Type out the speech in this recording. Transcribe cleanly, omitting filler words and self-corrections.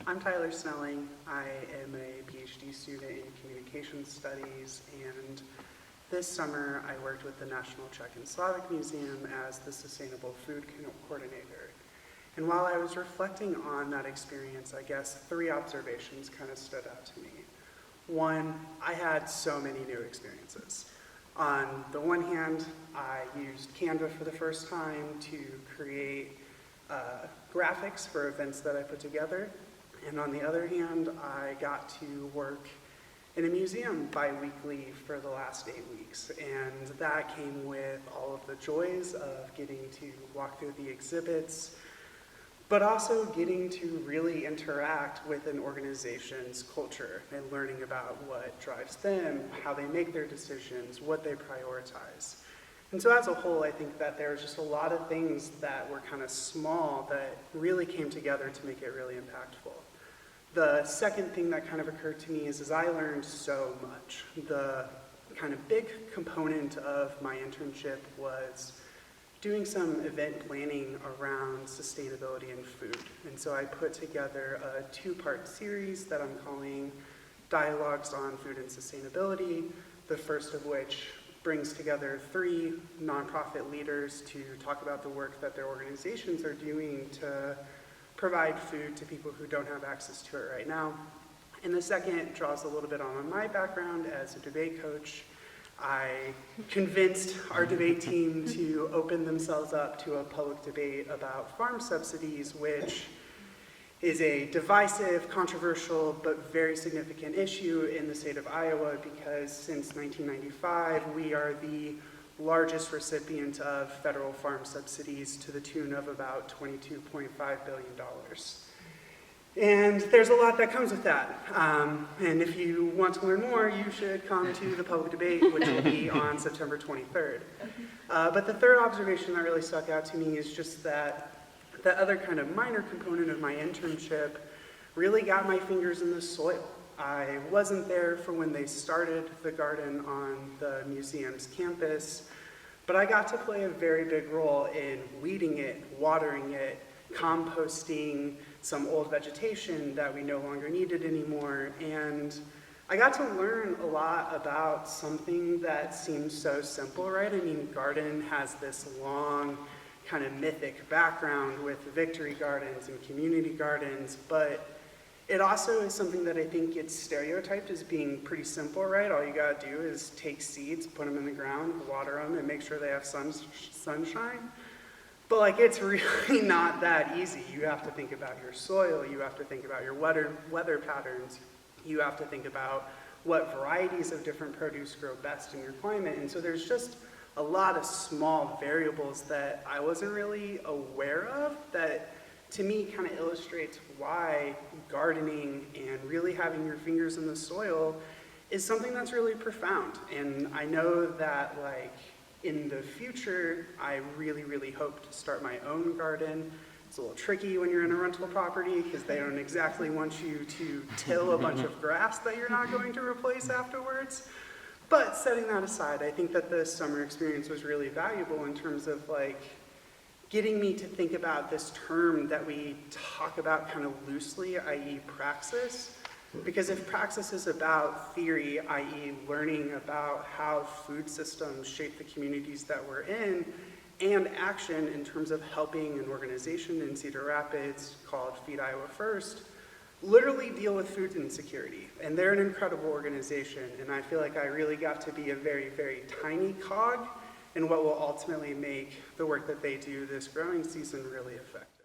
I'm Tyler Snelling. I am a PhD student in communication studies, and this summer I worked with the National Czech and Slovak Museum as the Sustainable Food Coordinator. And while I was reflecting on that experience, I guess 3 observations kind of stood out to me. One, I had so many new experiences. On the one hand, I used Canva for the first time to create graphics for events that I put together. And on the other hand, I got to work in a museum bi-weekly for the last 8 weeks. And that came with all of the joys of getting to walk through the exhibits, but also getting to really interact with an organization's culture and learning about what drives them, how they make their decisions, what they prioritize. And so as a whole, I think that there was just a lot of things that were kind of small that really came together to make it really impactful. The second thing that kind of occurred to me is I learned so much. The kind of big component of my internship was doing some event planning around sustainability and food. And so I put together a 2-part series that I'm calling Dialogues on Food and Sustainability, the first of which brings together 3 nonprofit leaders to talk about the work that their organizations are doing to provide food to people who don't have access to it right now. And the second draws a little bit on my background as a debate coach. I convinced our debate team to open themselves up to a public debate about farm subsidies, which is a divisive, controversial, but very significant issue in the state of Iowa because since 1995, we are the largest recipient of federal farm subsidies to the tune of about $22.5 billion. And there's a lot that comes with that. And if you want to learn more, you should come to the public debate, which will be on September 23rd. But the third observation that really stuck out to me is just that the other kind of minor component of my internship really got my fingers in the soil. I wasn't there for when they started the garden on the museum's campus, but I got to play a very big role in weeding it, watering it, composting some old vegetation that we no longer needed anymore. And I got to learn a lot about something that seems so simple, right? I mean, garden has this long kind of mythic background with victory gardens and community gardens, but it also is something that I think gets stereotyped as being pretty simple, right? All you gotta do is take seeds, put them in the ground, water them, and make sure they have sunshine. But like, it's really not that easy. You have to think about your soil, you have to think about your weather patterns, you have to think about what varieties of different produce grow best in your climate. And so there's just a lot of small variables that I wasn't really aware of that to me kind of illustrates why gardening and really having your fingers in the soil is something that's really profound. And I know that like in the future, I really, really hope to start my own garden. It's a little tricky when you're in a rental property because they don't exactly want you to till a bunch of grass that you're not going to replace afterwards. But setting that aside, I think that the summer experience was really valuable in terms of like getting me to think about this term that we talk about kind of loosely, i.e. praxis. Because if praxis is about theory, i.e. learning about how food systems shape the communities that we're in, and action in terms of helping an organization in Cedar Rapids called Feed Iowa First, literally deal with food insecurity. And they're an incredible organization, and I feel like I really got to be a very, very tiny cog in what will ultimately make the work that they do this growing season really effective.